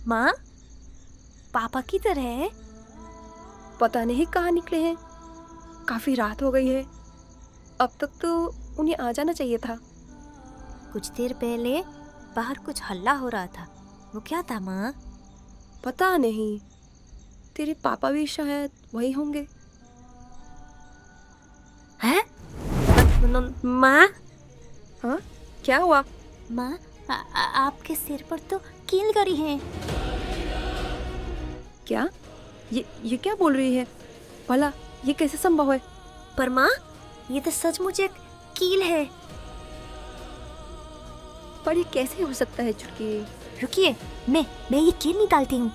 माँ, पापा किधर है? पता नहीं कहाँ निकले हैं। काफी रात हो गई है। अब तक तो उन्हें आ जाना चाहिए था। कुछ देर पहले बाहर कुछ हल्ला हो रहा था, वो क्या था माँ? पता नहीं, तेरे पापा भी शायद वही होंगे। है? माँ, हाँ, क्या हुआ? माँ, आपके सिर पर तो कील गरी है। क्या? ये क्या बोल रही है? भला ये कैसे संभव है? पर माँ, ये तो सचमुच एक कील है। पर ये कैसे हो सकता है चुटकी? रुकिए, मैं ये कील निकालती हूँ।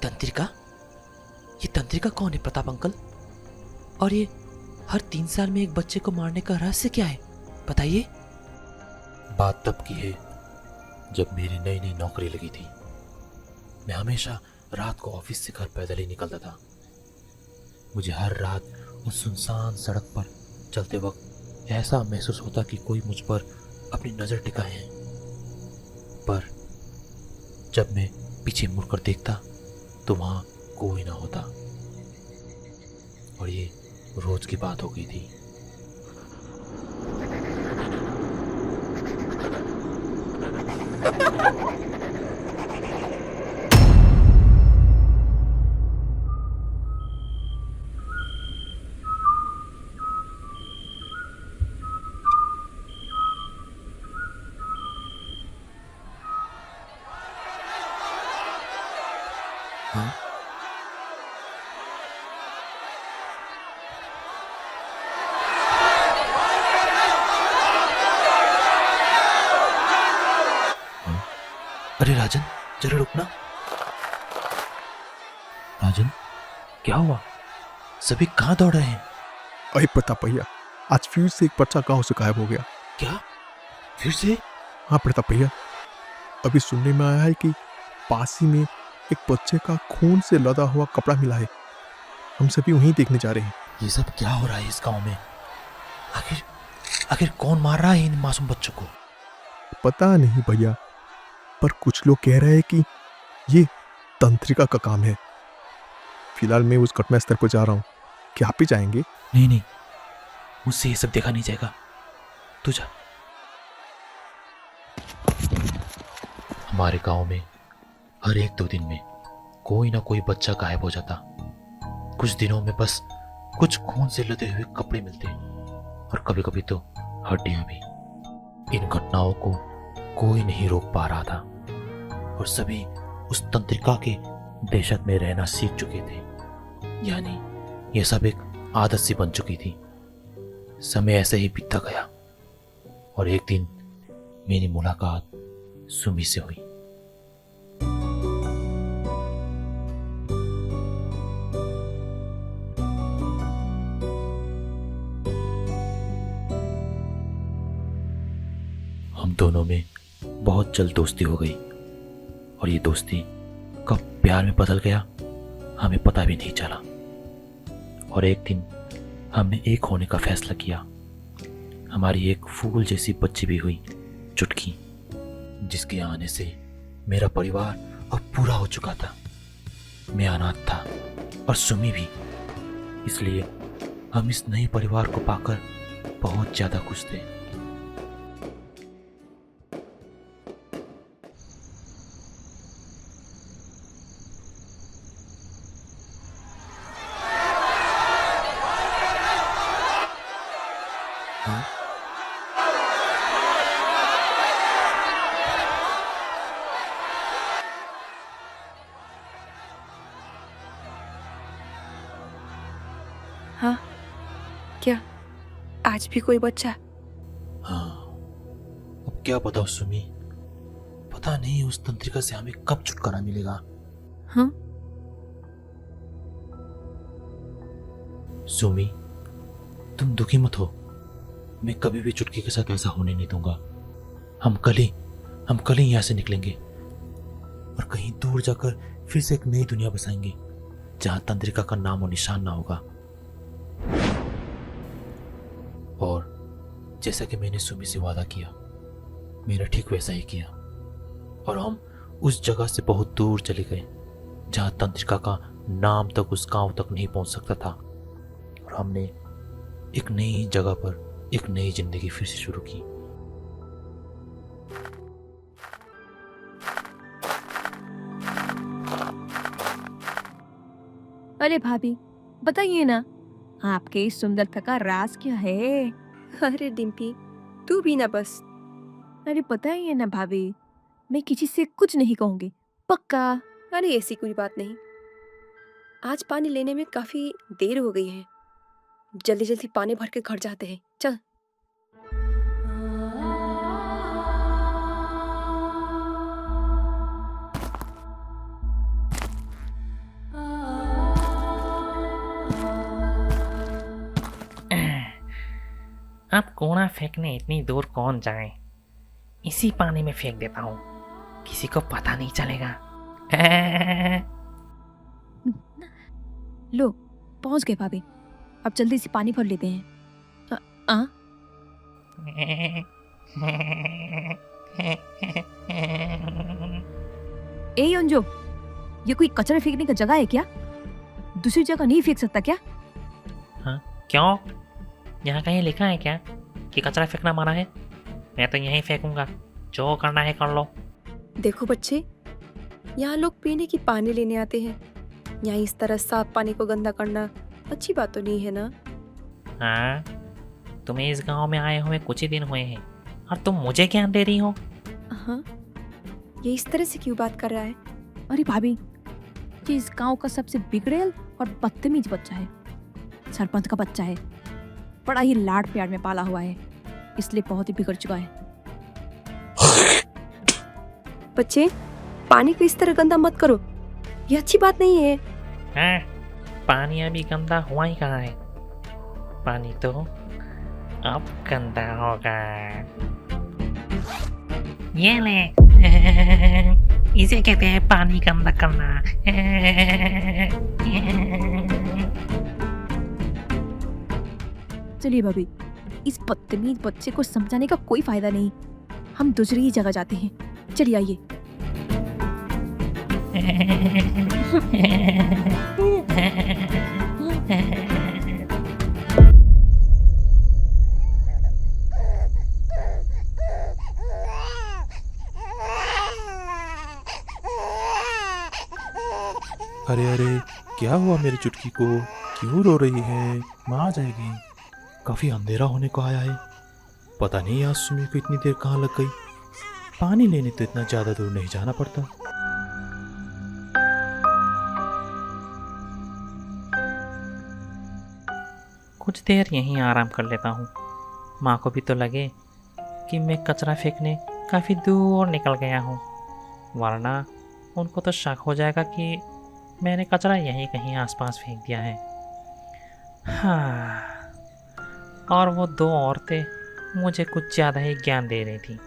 तंत्रिका? ये तंत्रिका कौन है प्रताप अंकल? और ये हर 3 साल में एक बच्चे को मारने का रहस्य क्या है, बताइए। बात तब की है जब मेरी नई नई नौकरी लगी थी। मैं हमेशा रात को ऑफिस से घर पैदल ही निकलता था। मुझे हर रात उस सुनसान सड़क पर चलते वक्त ऐसा महसूस होता कि कोई मुझ पर अपनी नजर टिकाए है। पर जब मैं पीछे मुड़कर देखता तो वहां कोई ना होता। और ये रोज की बात हो गई थी। हाँ, अरे राजन, जरा रुकना। राजन, क्या हुआ? सभी कहाँ दौड़ रहे हैं? अरे प्रताप भैया, आज फिर से एक बच्चा गांव से गायब हो गया। क्या? फिर से? हाँ प्रताप भैया, अभी सुनने में आया है कि पास ही में एक बच्चे का खून से लदा हुआ कपड़ा मिला है। हम सभी वहीं देखने जा रहे हैं। ये सब क्या हो रहा है इस गांव में? आखिर आखिर कौन मार रहा है इन मासूम बच्चों को? पता नहीं भैया, पर कुछ लोग कह रहे हैं कि ये तंत्रिका का काम है। फिलहाल मैं उस घटना स्थल पर जा रहा हूँ। क्या आप भी जाएंगे? नहीं नहीं, मुझसे ये सब देखा नहीं जाएगा। तू जा। हमारे गांव में हर 1-2 दिन में कोई ना कोई बच्चा गायब हो जाता। कुछ दिनों में बस कुछ खून से लदे हुए कपड़े मिलते और कभी कभी तो हड्डियां भी। इन घटनाओं को कोई नहीं रोक पा रहा था और सभी उस तंत्रिका के दहशत में रहना सीख चुके थे। यानी यह सब एक आदत सी बन चुकी थी। समय ऐसे ही बीतता गया और एक दिन मेरी मुलाकात सुमी से हुई। हम दोनों में बहुत जल्द दोस्ती हो गई और ये दोस्ती कब प्यार में बदल गया हमें पता भी नहीं चला। और एक दिन हमने एक होने का फैसला किया। हमारी एक फूल जैसी बच्ची भी हुई, चुटकी, जिसके आने से मेरा परिवार अब पूरा हो चुका था। मैं अनाथ था और सुमी भी, इसलिए हम इस नए परिवार को पाकर बहुत ज्यादा खुश थे। हाँ, क्या आज भी कोई बच्चा? हाँ, अब क्या बताओ सुमी, पता नहीं उस तंत्रिका से हमें कब छुटकारा मिलेगा। हाँ? सुमी, तुम दुखी मत हो, मैं कभी भी चुटकी के साथ ऐसा होने नहीं दूंगा। हम कल ही यहाँ से निकलेंगे और कहीं दूर जाकर फिर से एक नई दुनिया बसाएंगे जहां तंत्रिका का नाम और निशान ना होगा। और जैसा कि मैंने सुमी से वादा किया, मैंने ठीक वैसा ही किया और हम उस जगह से बहुत दूर चले गए जहां तंत्रिका का नाम तक उस गांव तक नहीं पहुंच सकता था। और हमने एक नई जगह पर एक नई जिंदगी फिर से शुरू की। अरे भाभी, बताइए ना, आपके इस सुंदरता का राज क्या है? अरे डिम्पी, तू भी ना बस। अरे बताइए ना भाभी, मैं किसी से कुछ नहीं कहूंगी, पक्का। अरे ऐसी कोई बात नहीं। आज पानी लेने में काफी देर हो गई है, जल्दी जल्दी पानी भर के घर जाते हैं, चल। अब कूड़ा फेंकने इतनी दूर कौन जाए, इसी पानी में फेंक देता हूँ, किसी को पता नहीं चलेगा। लो, पहुंच गए भाभी, अब जल्दी से पानी भर लेते हैं। ए अंजो, ये कोई कचरा फेंकने का जगह है क्या? दूसरी जगह नहीं फेंक सकता क्या? क्यों, यहाँ कहीं लिखा है क्या कि कचरा फेंकना मना है? मैं तो यहीं फेंकूंगा, जो करना है कर लो। देखो बच्चे, यहाँ लोग पीने की पानी लेने आते हैं, यहाँ इस तरह साफ पानी को गंदा करना अच्छी बात तो नहीं है ना? हाँ, तुम्हें इस गांव में आए हुए कुछ ही दिन हुए हैं और तुम मुझे ज्ञान दे रही हो। हाँ, ये इस तरह से क्यों बात कर रहा है? अरे भाभी, ये इस गांव का सबसे बिगड़ेल और बदतमीज बच्चा है, सरपंच का बच्चा है, बड़ा ही लाड प्यार में पाला हुआ है, इसलिए बहुत ही बिगड़ चुका है। बच्चे, पानी को इस तरह गंदा मत करो, ये अच्छी बात नहीं है। हाँ, पानी अभी गंदा हुआ ही कहाँ है, पानी तो अब गंदा होगा। ये ले, इसे कहते हैं पानी गंदा करना। चलिए भाभी, इस बदतमीज बच्चे को समझाने का कोई फायदा नहीं, हम दूसरी ही जगह जाते हैं, चलिए आइए। अरे अरे, क्या हुआ मेरी चुटकी को? क्यों रो रही है? माँ आ जाएगी। काफी अंधेरा होने को आया है, पता नहीं आज सुमी को इतनी देर कहाँ लग गई। पानी लेने तो इतना ज्यादा दूर नहीं जाना पड़ता। कुछ देर यहीं आराम कर लेता हूँ, माँ को भी तो लगे कि मैं कचरा फेंकने काफ़ी दूर निकल गया हूँ, वरना उनको तो शक हो जाएगा कि मैंने कचरा यहीं कहीं आसपास फेंक दिया है। हाँ, और वो दो औरतें मुझे कुछ ज़्यादा ही ज्ञान दे रही थी,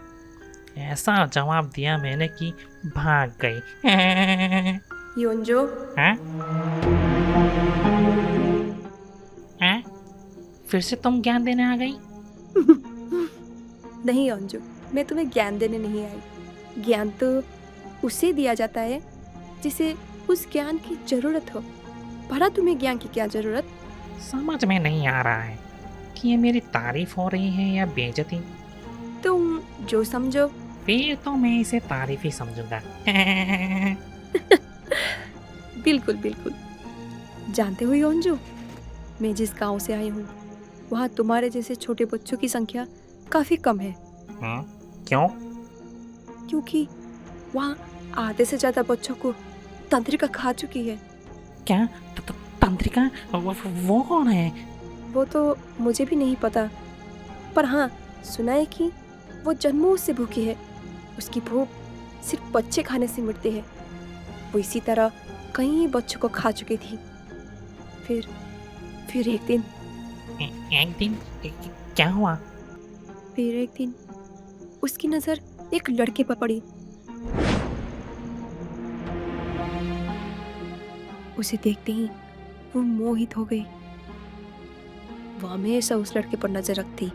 ऐसा जवाब दिया मैंने कि भाग गई। योंजो, हाँ? हाँ? फिर से तुम ज्ञान देने आ गई? नहीं योंजो, मैं तुम्हें ज्ञान देने नहीं आई, ज्ञान तो उसे दिया जाता है जिसे उस ज्ञान की जरूरत हो। भला तुम्हें ज्ञान की क्या जरूरत? समझ में नहीं आ रहा है कि ये मेरी तारीफ हो रही है या बेइज्जती। तुम जो समझो। फिर तो मैं इसे तारीफ ही समझूंगा। बिल्कुल बिल्कुल। जानते हो योंजो, मैं जिस गांव से आई हूँ वहाँ तुम्हारे जैसे छोटे बच्चों की संख्या काफी कम है। क्यों? क्योंकि वहाँ आधे से ज्यादा बच्चों को तंत्रिका खा चुकी है। क्या? तंत्रिका? वो कौन है? वो तो मुझे भी नहीं पता, पर हाँ सुना है कि वो जन्मों से भूखी है। उसकी भूख सिर्फ बच्चे खाने से मिटती है। वो इसी तरह कई बच्चों को खा चुकी थी। फिर एक दिन एक दिन क्या हुआ? उसकी नजर एक लड़के पर पड़ी। उसे देखते ही वो मोहित हो गई। वो हमेशा उस लड़के पर नजर रखती,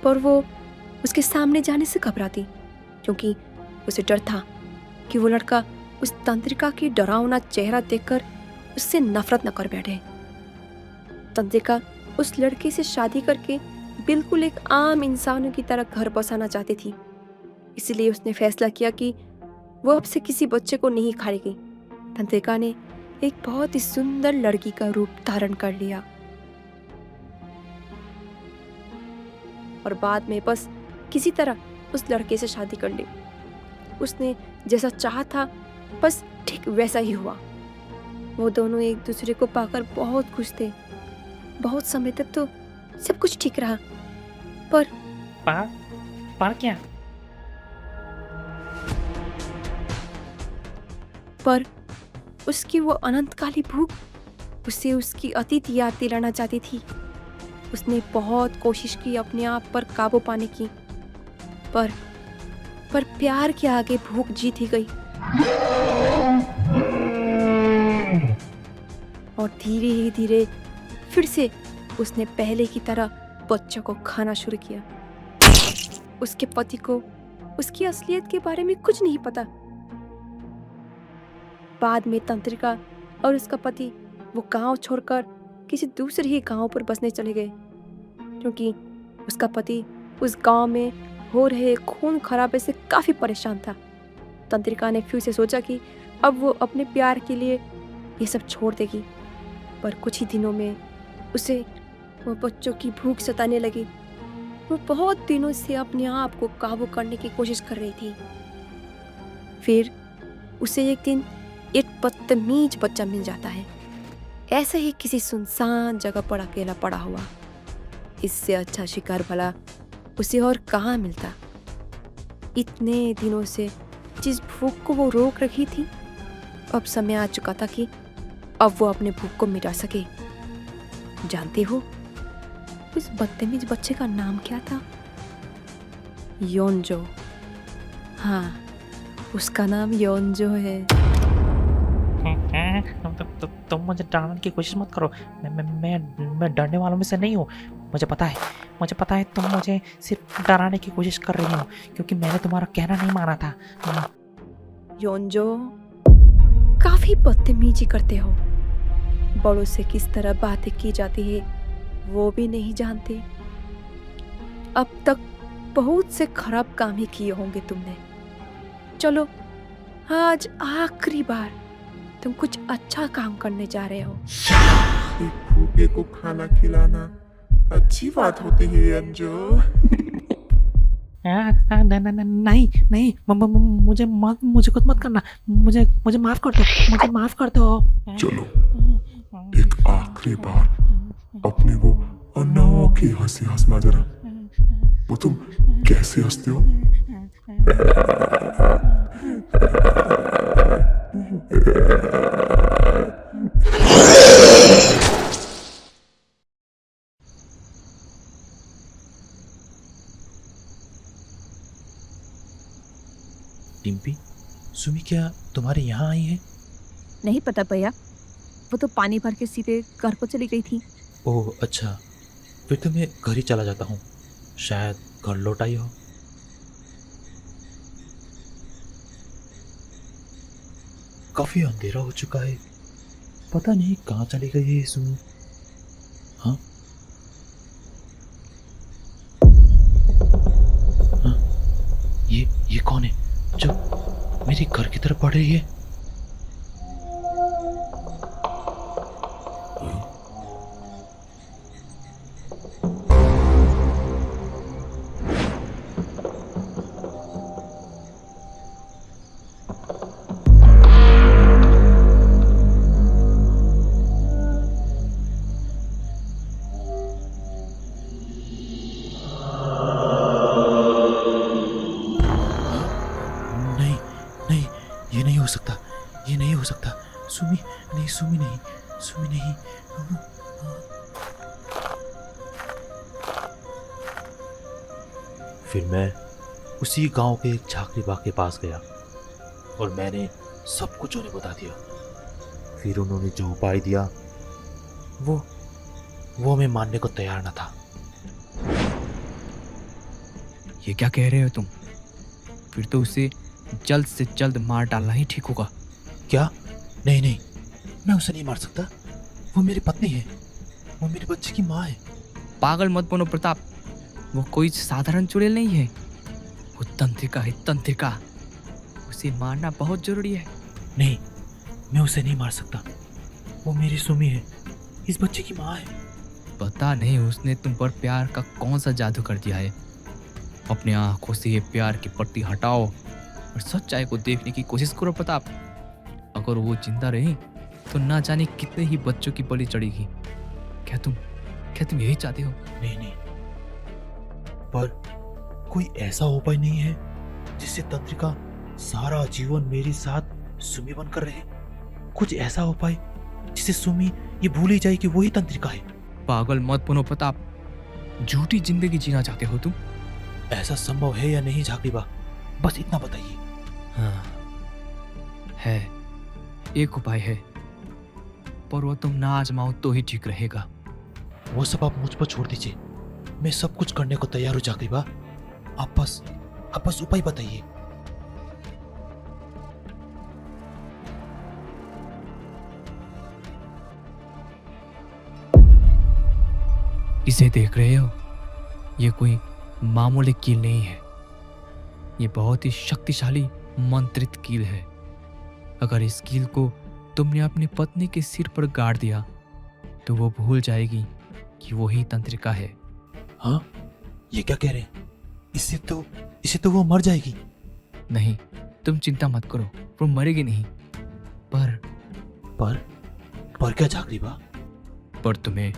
पर वो उसके सामने जाने से घबराती, क्योंकि उसे डर था कि वो लड़का उस तंत्रिका की डरावना चेहरा देखकर उससे नफरत न कर बैठे। तंत्रिका उस लड़के से शादी करके बिल्कुल एक आम इंसानों की तरह घर बसाना चाहती थी। इसलिए उसने फैसला किया कि वो अब से किसी बच्चे को नहीं खाएगी। तंत्रिका ने एक बहुत ही सुंदर लड़की का रूप धारण कर लिया और बाद में बस किसी तरह उस लड़के से शादी कर ली। उसने जैसा चाहा था बस ठीक वैसा ही हुआ। वो दोनों एक दूसरे को पाकर बहुत खुश थे। बहुत समय तक तो सब कुछ ठीक रहा, पर क्या? पर उसकी वो अनंतकाली भूख उसे उसकी अतीत याद दिलाना चाहती थी। उसने बहुत कोशिश की अपने आप पर काबू पाने की, पर प्यार के आगे भूख जीत ही गई। और धीरे ही धीरे फिर से उसने पहले की तरह बच्चों को खाना शुरू किया। उसके पति को उसकी असलियत के बारे में कुछ नहीं पता। बाद में तंत्रिका और उसका पति वो गांव छोड़कर किसी दूसरे ही गांव पर बसने चले गए, क्योंकि उसका पति उस गांव में हो रहे खून खराबे से काफी परेशान था। तंत्रिका ने फिर से सोचा कि अब वो अपने प्यार के लिए ये सब छोड़ देगी, पर कुछ ही दिनों में उसे वो बच्चों की भूख सताने लगी। वो बहुत दिनों से अपने आप को काबू करने की कोशिश कर रही थी। फिर उसे एक दिन एक बदतमीज बच्चा मिल जाता है, ऐसे ही किसी सुनसान जगह पर अकेला पड़ा हुआ। इससे अच्छा शिकार भला उसे और कहाँ मिलता। इतने दिनों से जिस भूख को वो रोक रखी थी, अब समय आ चुका था कि अब वो अपने भूख को मिटा सके। जानते हो उस बदतमीज बच्चे का नाम क्या था? योंजो। हाँ, उसका नाम योंजो है। तुम मुझे डराने की कोशिश मत करो। मैं डरने वालों में से नहीं हूँ। मुझे पता है तुम मुझे सिर्फ डराने की कोशिश कर रही हो, क्योंकि मैंने तुम्हारा कहना नहीं माना था। योंजो, काफी बदतमीजी करते हो। बड़ों से किस तरह बातें की जाती है वो भी नहीं जानते। अब तक बहुत से खराब काम ही किए होंगे तुमने। चलो आज आखिरी बार तुम कुछ अच्छा काम करने जा रहे हो। एक भूखे को खाना खिलाना अच्छी बात होती है अंजू। नहीं, मुझे कुछ मत करना। मुझे माफ कर दो। चलो एक आखिरी बार अपने वो अनोखी हंसी हंसना जरा। वो तुम कैसे हंसते हो? डिम्पी, सुमी क्या तुम्हारे यहाँ आई है? नहीं पता भैया, वो तो पानी भर के सीधे घर को चली गई थी। ओह अच्छा, फिर तो मैं घर ही चला जाता हूँ। शायद घर लौट आई हो। काफी अंधेरा हो चुका है, पता नहीं कहाँ चली गई है सुमी। हाँ हाँ, ये कौन है जो मेरे घर की तरफ बढ़ रही है? ये नहीं हो सकता, ये नहीं हो सकता। सुमी नहीं, सुमी नहीं, सुमी नहीं। फिर मैं उसी गांव के एक झाकरी बा के पास गया और मैंने सब कुछ उन्हें बता दिया। फिर उन्होंने जो उपाय दिया वो मैं मानने को तैयार न था। ये क्या कह रहे हो तुम? फिर तो उसे जल्द से जल्द मार डालना ही ठीक होगा। क्या? नहीं नहीं, मैं उसे नहीं मार सकता। वो मेरी पत्नी है, वो मेरे बच्चे की माँ है। पागल मत बनो प्रताप, वो कोई साधारण चुड़ैल नहीं है, वो तंत्रिका है, तंत्रिका। उसे मारना बहुत जरूरी है। नहीं, मैं उसे नहीं मार सकता। वो मेरी सुमी है, इस बच्चे की माँ है। पता नहीं उसने तुम पर प्यार का कौन सा जादू कर दिया है। अपने आंखों से ये प्यार की पट्टी हटाओ और सच्चाई को देखने की कोशिश करो प्रताप। अगर वो जिंदा रही तो ना जाने कितने ही बच्चों की बलि चढ़ेगी। क्या तुम यही चाहते हो? नहीं नहीं, पर कोई ऐसा उपाय नहीं है जिससे तंत्रिका सारा जीवन मेरे साथ सुमी बनकर रहे? कुछ ऐसा उपाय जिससे सुमी ये भूल ही जाए कि वही तंत्रिका है। पागल मत बनो प्रताप, झूठी जिंदगी जीना चाहते हो तुम? ऐसा संभव है या नहीं झाकरी बा, बस इतना बताइए। हाँ है, एक उपाय है, पर वो तुम ना आजमाओ तो ही ठीक रहेगा। वो सब आप मुझ पर छोड़ दीजिए, मैं सब कुछ करने को तैयार हूँ झाकरी बा। आप बस उपाय बताइए। इसे देख रहे हो? ये कोई मामूली कील नहीं है, ये बहुत ही शक्तिशाली मंत्रित कील है। अगर इस कील को तुमने अपनी पत्नी के सिर पर गाड़ दिया तो वो भूल जाएगी कि वही तंत्रिका है। हाँ, ये क्या कह रहे हैं? इससे तो वो मर जाएगी। नहीं, तुम चिंता मत करो, वो मरेगी नहीं। पर क्या झाकरी बा? पर तुम्हें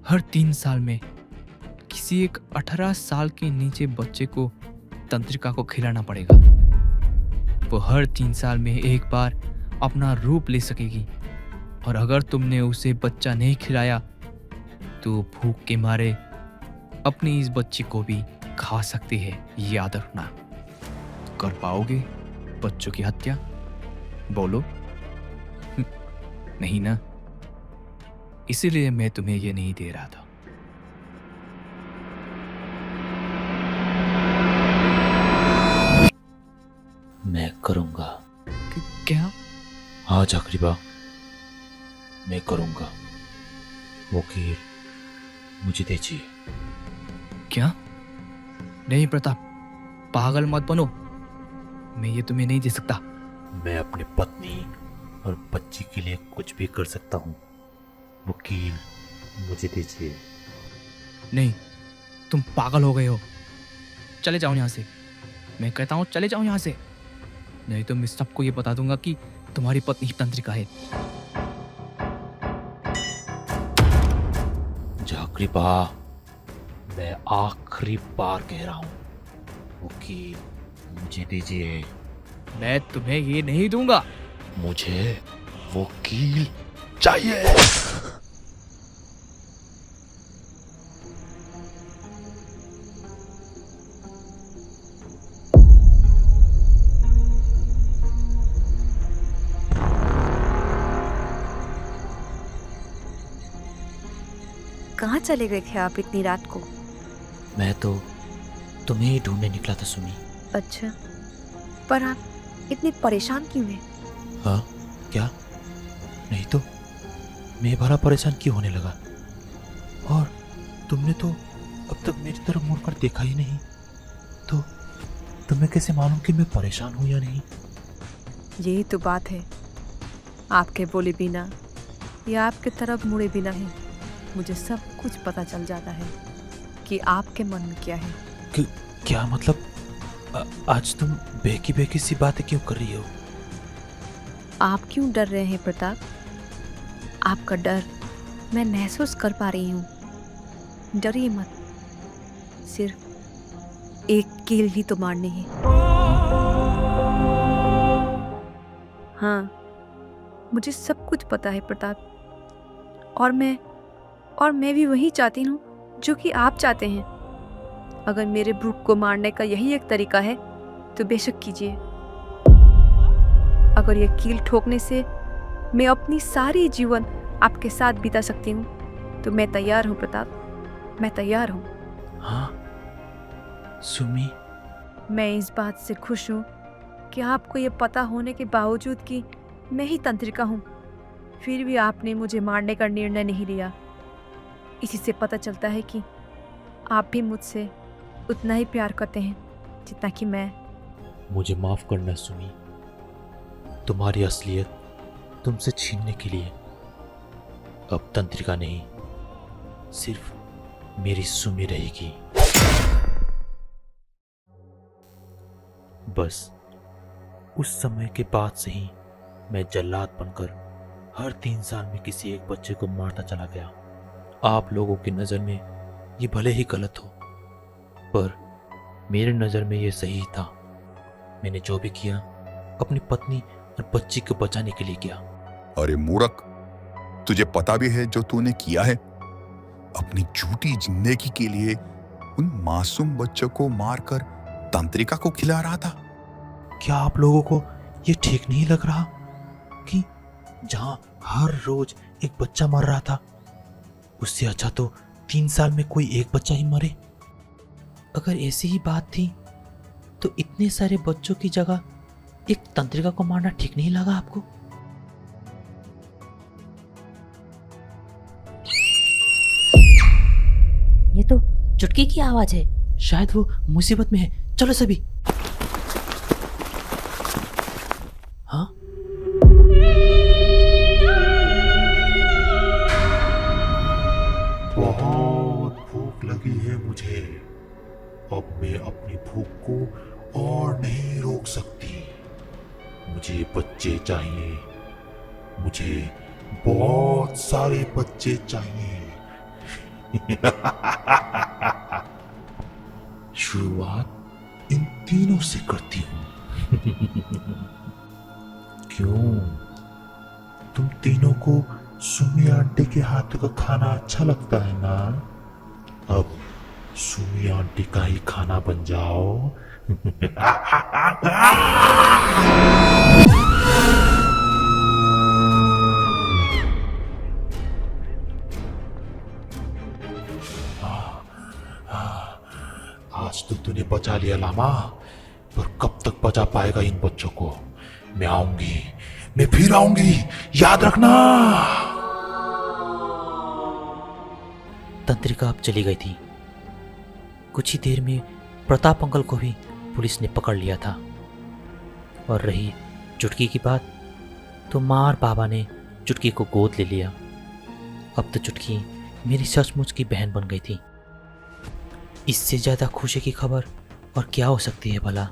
हर 3 साल में किसी एक 18 साल के नीचे बच्चे को तंत्रिका को खिलाना पड़ेगा। वो हर 3 साल में एक बार अपना रूप ले सकेगी, और अगर तुमने उसे बच्चा नहीं खिलाया तो भूख के मारे अपनी इस बच्ची को भी खा सकती है। याद रखना। कर पाओगे बच्चों की हत्या? बोलो। नहीं ना? इसीलिए मैं तुम्हें ये नहीं दे रहा था। मैं करूंगा। क्या? हाँ झाकरी बा, मैं करूंगा। वो कील मुझे दीजिए। क्या? नहीं प्रताप, पागल मत बनो, मैं ये तुम्हें नहीं दे सकता। मैं अपनी पत्नी और बच्ची के लिए कुछ भी कर सकता हूँ। वो कील मुझे दीजिए। नहीं, तुम पागल हो गए हो। चले जाओ यहाँ से, मैं कहता हूँ चले जाओ यहाँ से, नहीं तो मैं सबको ये बता दूंगा कि तुम्हारी पत्नी ही तंत्रिका है। झाकरी बा, मैं आखिरी बार कह रहा हूँ, वो कील मुझे दीजिए। मैं तुम्हें ये नहीं दूंगा। मुझे वो कील चाहिए। कहाँ चले गए थे आप इतनी रात को? मैं तो तुम्हें ही ढूंढने निकला था सुमी। अच्छा, पर आप इतने परेशान क्यों हैं? हाँ, क्या? नहीं तो मैं भला परेशान क्यों होने लगा? और तुमने तो अब तक मेरी तरफ मुड़कर देखा ही नहीं, तो तुम्हें कैसे मालूम कि मैं परेशान हूँ या नहीं? यही तो बात है, आपके बोले बिना या आपके तरफ मुड़े बिना ही मुझे सब कुछ पता चल जाता है कि आपके मन में क्या है। क्या मतलब? आज तुम बेकी सी बातें क्यों कर रही हो? आप क्यों डर रहे हैं प्रताप? आपका डर मैं महसूस कर पा रही हूँ। डरिए मत, सिर्फ एक कील ही तो मारनी है। मुझे सब कुछ पता है प्रताप, और मैं भी वही चाहती हूँ जो कि आप चाहते हैं। अगर मेरे ब्रूक को मारने का यही एक तरीका है तो बेशक कीजिए। अगर ये कील ठोकने से मैं अपनी सारी जीवन आपके साथ बिता सकती हूँ तो मैं तैयार हूँ प्रताप, मैं तैयार हूँ। हाँ सुमी, मैं इस बात से खुश हूँ कि आपको ये पता होने के बावजूद कि मैं ही तंत्रिका हूँ, फिर भी आपने मुझे मारने का निर्णय नहीं लिया। इसी से पता चलता है कि आप भी मुझसे उतना ही प्यार करते हैं जितना कि मैं। मुझे माफ करना सुमी, तुम्हारी असलियत तुमसे छीनने के लिए अब तंत्रिका नहीं, सिर्फ मेरी सुमी रहेगी। बस उस समय के बाद से ही मैं जल्लाद बनकर हर 3 साल में किसी एक बच्चे को मारता चला गया। आप लोगों की नज़र में ये भले ही गलत हो, पर मेरी नज़र में ये सही था। मैंने जो भी किया अपनी पत्नी और बच्ची को बचाने के लिए किया। अरे मूर्ख, तुझे पता भी है जो तूने किया है? अपनी झूठी जिंदगी के लिए उन मासूम बच्चों को मारकर तंत्रिका को खिला रहा था। क्या आप लोगों को ये ठीक नहीं लग रहा कि जहां हर रोज एक बच्चा मर रहा था, उससे अच्छा तो 3 साल में कोई एक बच्चा ही मरे? अगर ऐसी ही बात थी तो इतने सारे बच्चों की जगह एक तंत्रिका को मारना ठीक नहीं लगा आपको? ये तो चुटकी की आवाज है, शायद वो मुसीबत में है। चलो सभी। हाँ, बहुत भूख लगी है मुझे। अब मैं अपनी भूख को और नहीं रोक सकती। मुझे बच्चे चाहिए, मुझे बहुत सारे बच्चे चाहिए। शुरुआत इन तीनों से करती हूँ। क्यों, तुम तीनों को सुमी आंटी के हाथ का खाना अच्छा लगता है ना? अब सुमी आंटी का ही खाना बन जाओ। आज तो तूने बचा लिया लामा, पर कब तक बचा पाएगा इन बच्चों को? मैं आऊंगी, मैं फिर आऊंगी, याद रखना। तंत्रिका अब चली गई थी। कुछ ही देर में प्रताप अंकल को भी पुलिस ने पकड़ लिया था। और रही चुटकी की बात, तो माँ और बाबा ने चुटकी को गोद ले लिया। अब तो चुटकी मेरी सचमुच की बहन बन गई थी। इससे ज़्यादा खुशी की खबर और क्या हो सकती है भला?